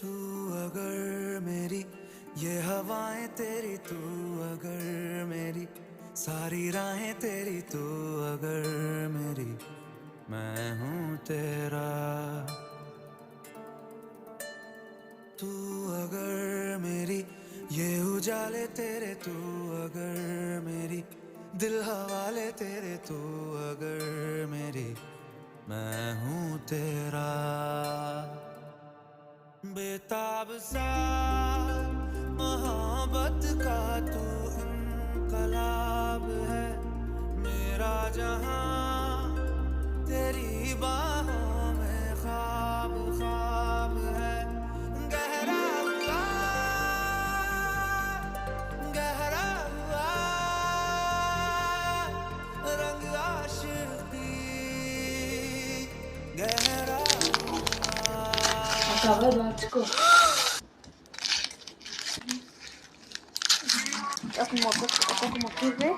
तू अगर मेरी ये हवाएं तेरी, तू अगर मेरी सारी राहें तेरी, तू अगर मेरी मैं हूँ तेरा। तू अगर मेरी ये उजाले तेरे, तू अगर मेरी दिल हवाले तेरे, तू अगर मेरी मैं हूँ तेरा। बेताब सा मोहब्बत का तू इनकलाब है, मेरा जहां तेरी बाहों में ख्वाब ख्वाब है। गहरा हुआ, गहरा हुआ रंग आशिकी, गहरा Acaba de desculpa. Está como que ve.